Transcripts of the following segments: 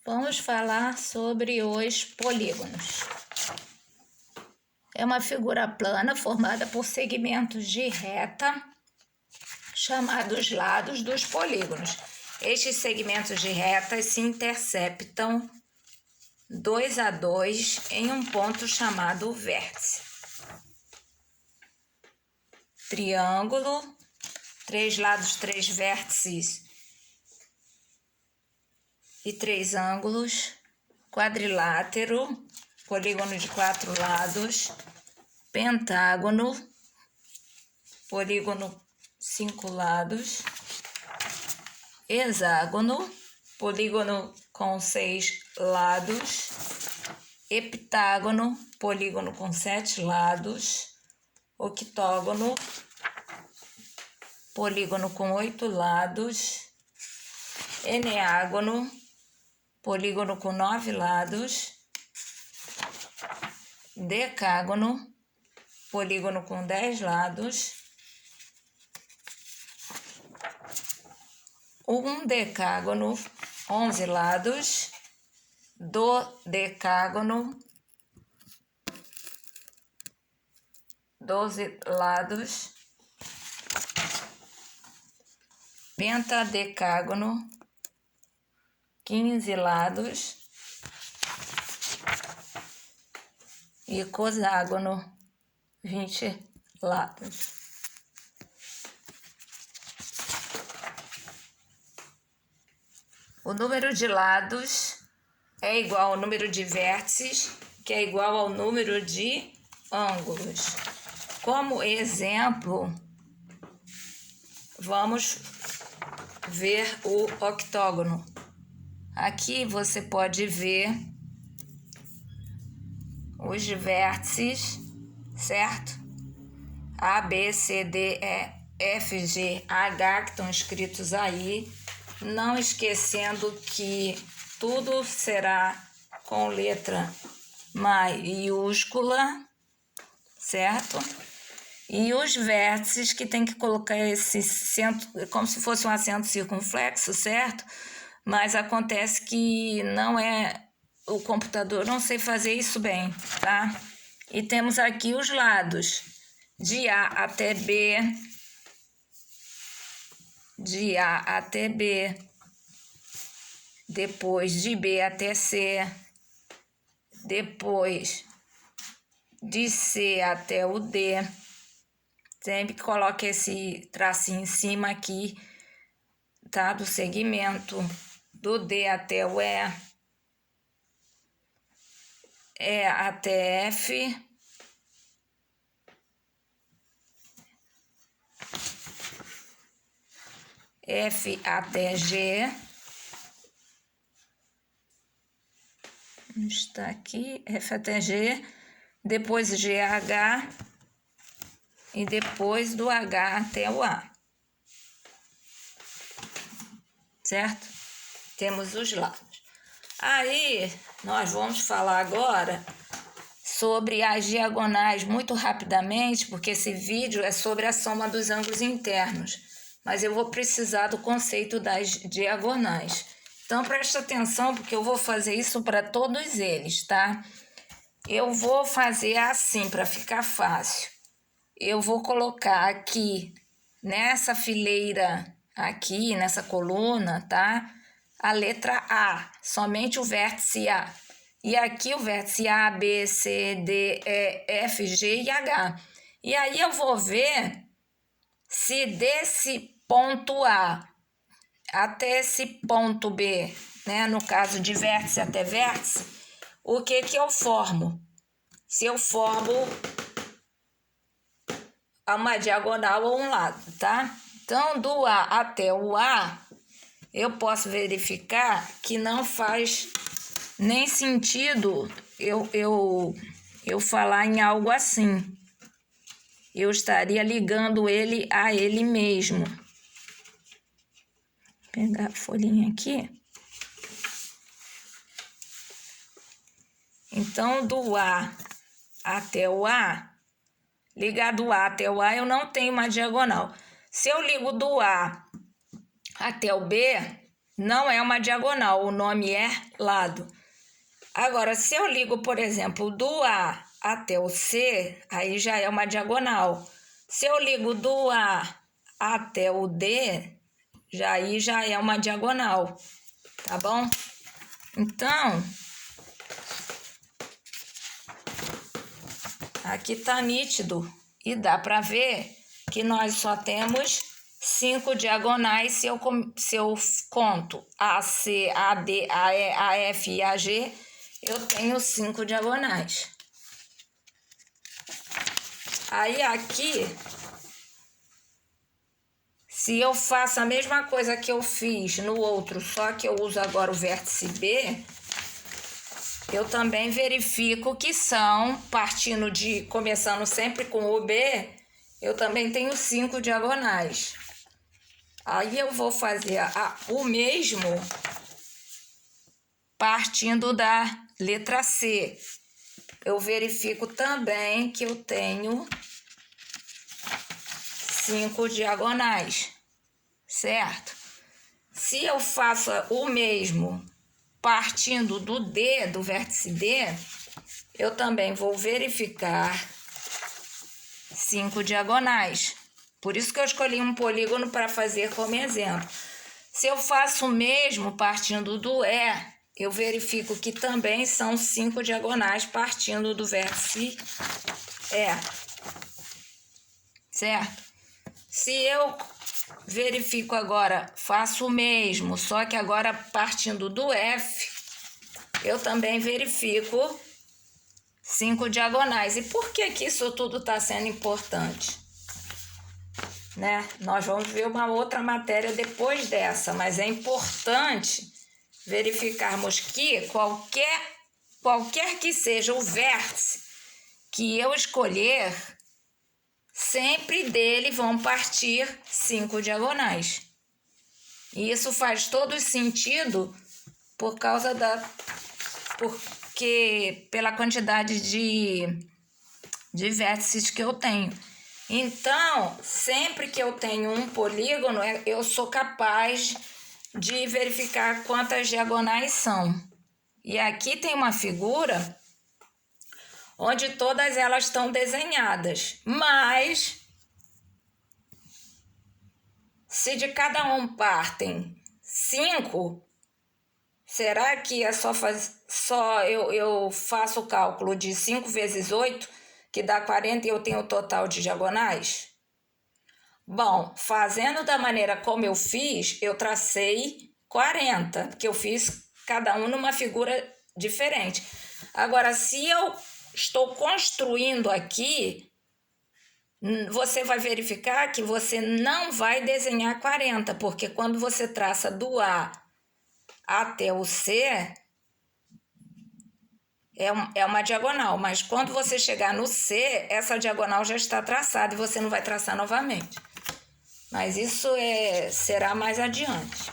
Vamos falar sobre os polígonos. É uma figura plana formada por segmentos de reta, chamados lados dos polígonos. Estes segmentos de reta se interceptam 2 a 2 em um ponto chamado vértice. Triângulo, 3 lados, 3 vértices e 3 ângulos. Quadrilátero, polígono de 4 lados. Pentágono, polígono 5 lados. Hexágono, polígono com 6 lados. Heptágono, polígono com 7 lados. Octógono, polígono com 8 lados. Eneágono, polígono com 9 lados. Decágono, polígono com 10 lados. Um decágono, 11 lados. Dodecágono, 12 lados. Pentadecágono, 15 lados. E coságono, 20 lados. O número de lados é igual ao número de vértices, que é igual ao número de ângulos. Como exemplo, vamos ver o octógono. Aqui você pode ver os vértices, certo? A, B, C, D, E, F, G, H, que estão escritos aí. Não esquecendo que tudo será com letra maiúscula, certo? E os vértices que tem que colocar esse centro, como se fosse um acento circunflexo, certo? Mas acontece que não é, o computador não sei fazer isso bem, tá? E temos aqui os lados, de A até B, de A até B, depois de B até C, depois de C até o D. Sempre coloque esse tracinho em cima aqui, tá? Do segmento, do D até o E, E até F, F até G, está aqui, F até G, depois GH e depois do H até o A, certo? Temos os lados. Aí, nós vamos falar agora sobre as diagonais muito rapidamente, porque esse vídeo é sobre a soma dos ângulos internos, mas eu vou precisar do conceito das diagonais. Então, preste atenção, porque eu vou fazer isso para todos eles, tá? Eu vou fazer assim, para ficar fácil. Eu vou colocar aqui, nessa fileira, aqui, nessa coluna, tá? A letra A, somente o vértice A. E aqui o vértice A, B, C, D, E, F, G e H. E aí eu vou ver se desse ponto A até esse ponto B, né, no caso de vértice até vértice, o que eu formo? Se eu formo uma diagonal ou um lado, tá? Então, do A até o A, eu posso verificar que não faz nem sentido eu falar em algo assim. Eu estaria ligando ele a ele mesmo. Vou pegar a folhinha aqui. Então, do A até o A, ligar do A até o A, eu não tenho uma diagonal. Se eu ligo do A até o B, não é uma diagonal, o nome é lado. Agora, se eu ligo, por exemplo, do A até o C, aí já é uma diagonal. Se eu ligo do A até o D, aí já é uma diagonal, tá bom? Então, aqui tá nítido e dá para ver que nós só temos 5 diagonais se eu conto A, C, A, D, A, E, A, F e A, G, eu tenho 5 diagonais. Aí aqui, se eu faço a mesma coisa que eu fiz no outro, só que eu uso agora o vértice B, eu também verifico que são, começando sempre com o B, eu também tenho 5 diagonais. Aí eu vou fazer o mesmo partindo da letra C. Eu verifico também que eu tenho 5 diagonais, certo? Se eu faço o mesmo partindo do D, do vértice D, eu também vou verificar 5 diagonais. Por isso que eu escolhi um polígono para fazer como exemplo. Se eu faço o mesmo partindo do E, eu verifico que também são 5 diagonais partindo do vértice E, certo? Se eu verifico agora, faço o mesmo, só que agora partindo do F, eu também verifico 5 diagonais. E por que que isso tudo está sendo importante? Né? Nós vamos ver uma outra matéria depois dessa, mas é importante verificarmos que qualquer que seja o vértice que eu escolher, sempre dele vão partir 5 diagonais. E isso faz todo sentido pela quantidade de vértices que eu tenho. Então, sempre que eu tenho um polígono, eu sou capaz de verificar quantas diagonais são. E aqui tem uma figura onde todas elas estão desenhadas, mas se de cada um partem 5, será que é eu faço o cálculo de 5 vezes 8, que dá 40 e eu tenho o total de diagonais? Bom, fazendo da maneira como eu fiz, eu tracei 40, porque eu fiz cada um numa figura diferente. Agora, se eu estou construindo aqui, você vai verificar que você não vai desenhar 40, porque quando você traça do A até o C, é uma diagonal, mas quando você chegar no C, essa diagonal já está traçada e você não vai traçar novamente. Mas isso será mais adiante.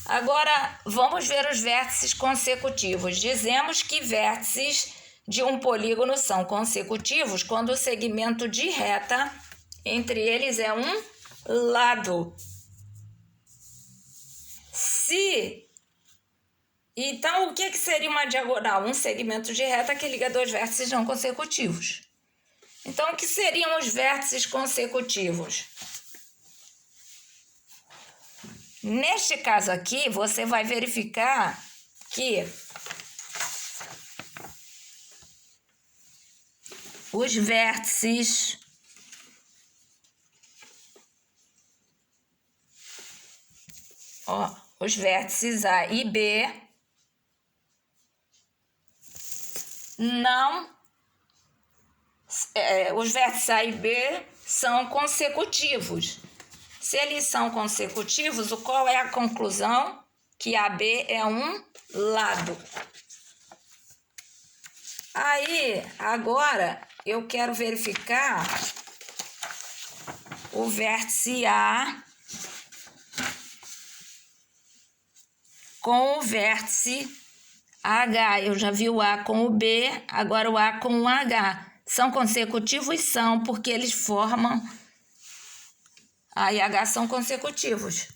Agora, vamos ver os vértices consecutivos. Dizemos que vértices de um polígono são consecutivos quando o segmento de reta entre eles é um lado. Então, o que seria uma diagonal? Um segmento de reta que liga dois vértices não consecutivos. Então, o que seriam os vértices consecutivos? Neste caso aqui, você vai verificar que os vértices A e B os vértices A e B são consecutivos. Se eles são consecutivos, qual é a conclusão? Que AB é um lado. Aí, agora, eu quero verificar o vértice A com o vértice H, eu já vi o A com o B, agora o A com o H. São consecutivos? São, porque eles formam... A e H são consecutivos.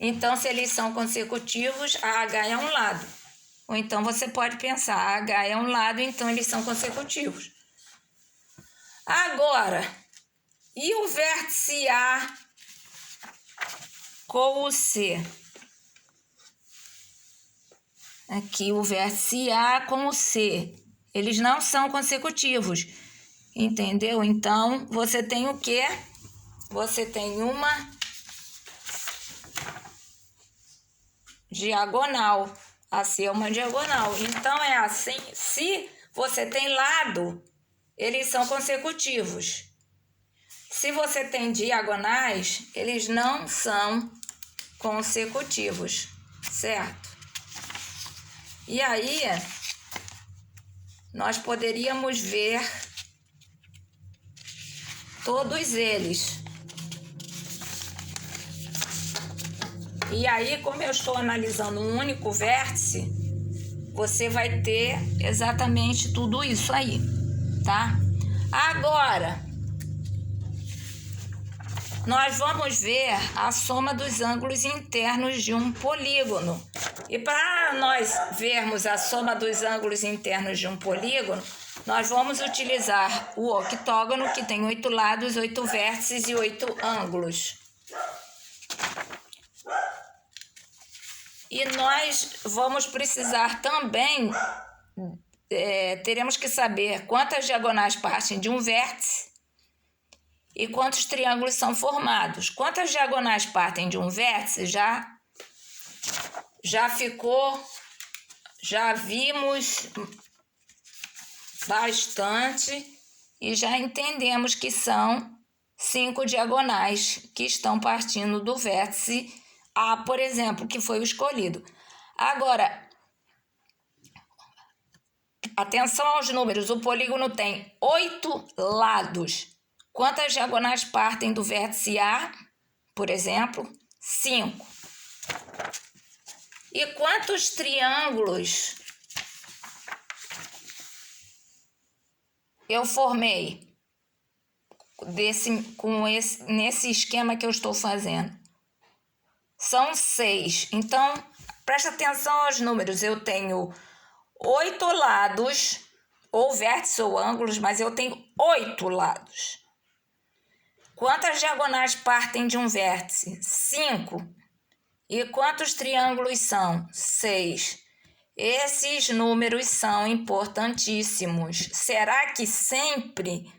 Então, se eles são consecutivos, a H é um lado. Ou então você pode pensar, a H é um lado, então eles são consecutivos. Agora, e o vértice A com o C? Aqui o vértice A com o C. Eles não são consecutivos. Entendeu? Então, você tem o quê? Você tem uma diagonal. A C é uma diagonal. Então, é assim. Se você tem lado, eles são consecutivos. Se você tem diagonais, eles não são consecutivos, certo? E aí, nós poderíamos ver todos eles. E aí, como eu estou analisando um único vértice, você vai ter exatamente tudo isso aí, tá? Agora, nós vamos ver a soma dos ângulos internos de um polígono. E para nós vermos a soma dos ângulos internos de um polígono, nós vamos utilizar o octógono, que tem 8 lados, 8 vértices e 8 ângulos. E nós vamos precisar também, teremos que saber quantas diagonais partem de um vértice e quantos triângulos são formados. Quantas diagonais partem de um vértice já vimos bastante e já entendemos que são 5 diagonais que estão partindo do vértice A, por exemplo, que foi o escolhido. Agora, atenção aos números, o polígono tem 8 lados. Quantas diagonais partem do vértice A, por exemplo? 5. E quantos triângulos eu formei nesse esquema que eu estou fazendo? São 6. Então, presta atenção aos números. Eu tenho 8 lados, ou vértices ou ângulos, mas eu tenho 8 lados. Quantas diagonais partem de um vértice? 5. E quantos triângulos são? 6. Esses números são importantíssimos. Será que sempre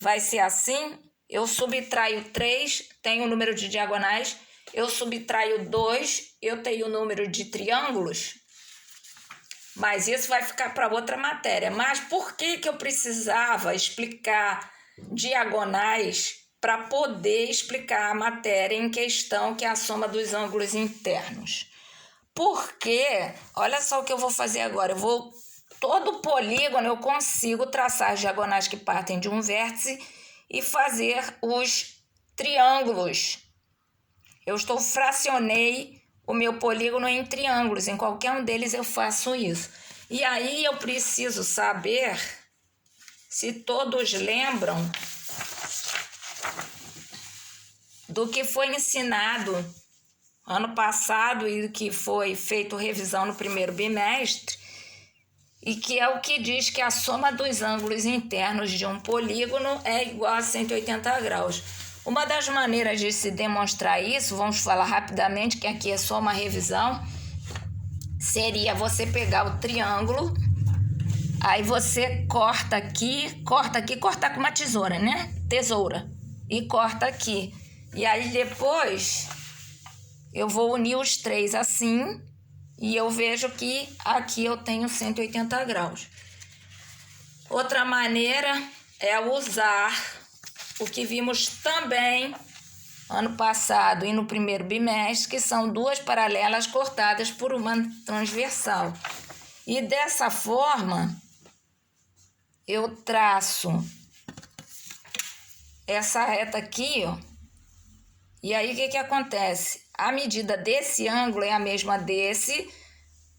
vai ser assim? Eu subtraio 3, tenho o número de diagonais. Eu subtraio 2, eu tenho o número de triângulos. Mas isso vai ficar para outra matéria. Mas por que eu precisava explicar diagonais para poder explicar a matéria em questão, que é a soma dos ângulos internos? Porque, olha só o que eu vou fazer agora. Todo polígono eu consigo traçar as diagonais que partem de um vértice e fazer os triângulos. Fracionei o meu polígono em triângulos. Em qualquer um deles eu faço isso. E aí eu preciso saber se todos lembram do que foi ensinado ano passado e que foi feito revisão no primeiro bimestre, e que é o que diz que a soma dos ângulos internos de um polígono é igual a 180 graus. Uma das maneiras de se demonstrar isso, vamos falar rapidamente, que aqui é só uma revisão, seria você pegar o triângulo, aí você corta com uma tesoura, né? Tesoura. E corta aqui. E aí depois eu vou unir os 3 assim e eu vejo que aqui eu tenho 180 graus. Outra maneira é usar o que vimos também ano passado e no primeiro bimestre, que são 2 paralelas cortadas por uma transversal. E dessa forma, eu traço essa reta aqui, ó. E aí, o que acontece? A medida desse ângulo é a mesma desse,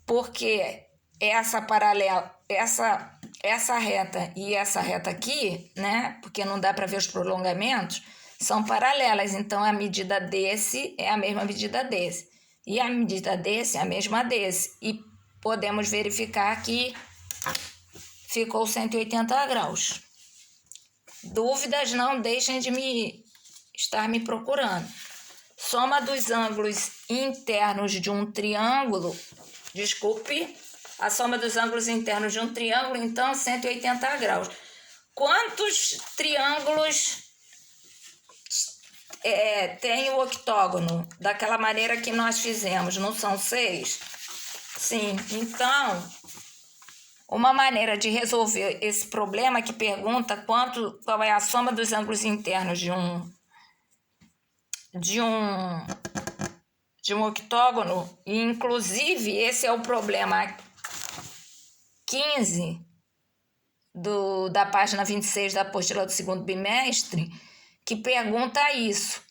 porque essa paralela, essa reta e essa reta aqui, né? Porque não dá para ver os prolongamentos, são paralelas. Então, a medida desse é a mesma medida desse. E a medida desse é a mesma desse. E podemos verificar que ficou 180 graus. Dúvidas, não deixem de estar me procurando. Soma dos ângulos internos de um triângulo, a soma dos ângulos internos de um triângulo, então, 180 graus. Quantos triângulos tem o octógono? Daquela maneira que nós fizemos, não são 6? Sim, então, uma maneira de resolver esse problema que pergunta qual é a soma dos ângulos internos de um octógono, e inclusive esse é o problema 15 da página 26 da apostila do segundo bimestre, que pergunta isso.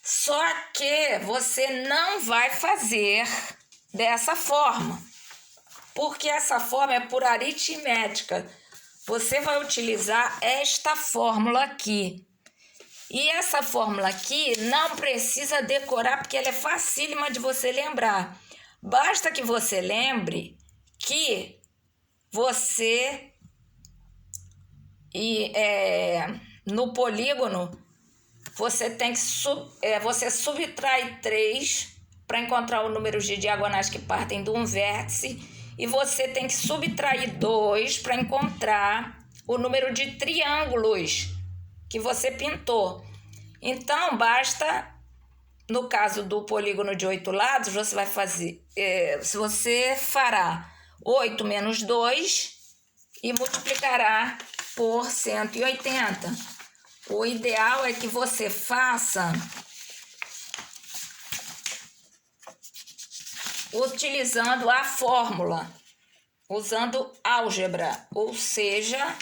Só que você não vai fazer dessa forma, porque essa forma é por aritmética. Você vai utilizar esta fórmula aqui. E essa fórmula aqui não precisa decorar, porque ela é facílima de você lembrar. Basta que você lembre que você, no polígono, você tem que você subtrai 3 para encontrar o número de diagonais que partem de um vértice, e você tem que subtrair 2 para encontrar o número de triângulos que você pintou. Então, basta, no caso do polígono de 8 lados, você vai fazer, você fará 8 menos 2 e multiplicará por 180. O ideal é que você faça utilizando a fórmula, usando álgebra, ou seja,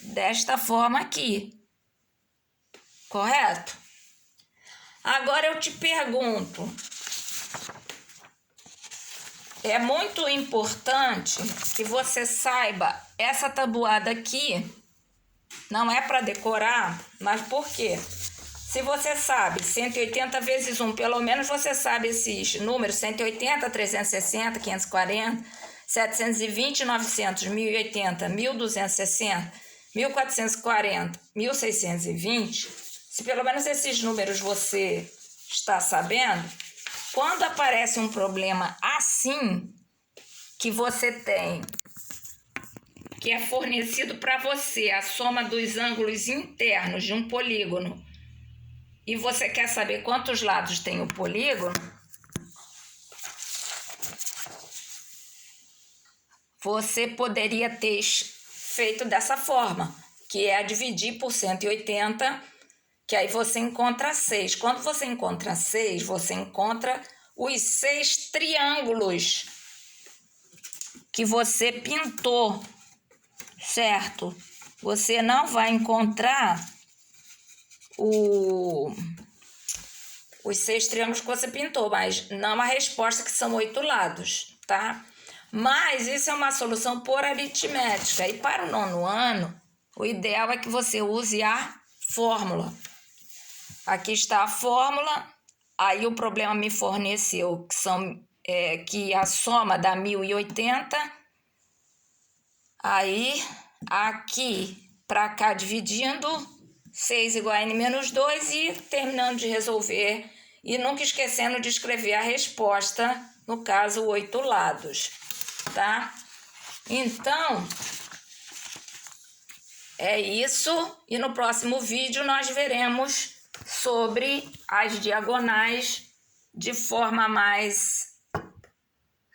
desta forma aqui. Correto? Agora eu te pergunto, é muito importante que você saiba essa tabuada aqui, não é para decorar, mas por quê? Se você sabe 180 vezes 1, pelo menos você sabe esses números: 180, 360, 540, 720, 900, 1080, 1260, 1440, 1620. Se pelo menos esses números você está sabendo, quando aparece um problema assim, que você tem, que é fornecido para você a soma dos ângulos internos de um polígono, e você quer saber quantos lados tem o polígono, você poderia ter feito dessa forma, que é dividir por 180, que aí você encontra 6. Quando você encontra 6, você encontra os 6 triângulos que você pintou, certo? Você não vai encontrar os 6 triângulos que você pintou, mas não a resposta, que são 8 lados, tá? Mas isso é uma solução por aritmética. E para o 9º ano, o ideal é que você use a fórmula. Aqui está a fórmula. Aí o problema me forneceu que a soma dá 1080. Aí, aqui para cá dividindo, 6 igual a n menos 2, e terminando de resolver. E nunca esquecendo de escrever a resposta, no caso, 8 lados, tá? Então, é isso. E no próximo vídeo nós veremos sobre as diagonais de forma mais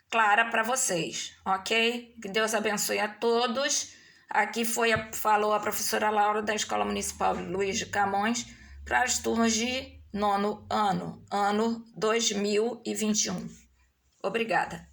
clara para vocês, ok? Que Deus abençoe a todos. Aqui falou a professora Laura, da Escola Municipal Luiz de Camões, para as turmas de 9º ano, ano 2021. Obrigada.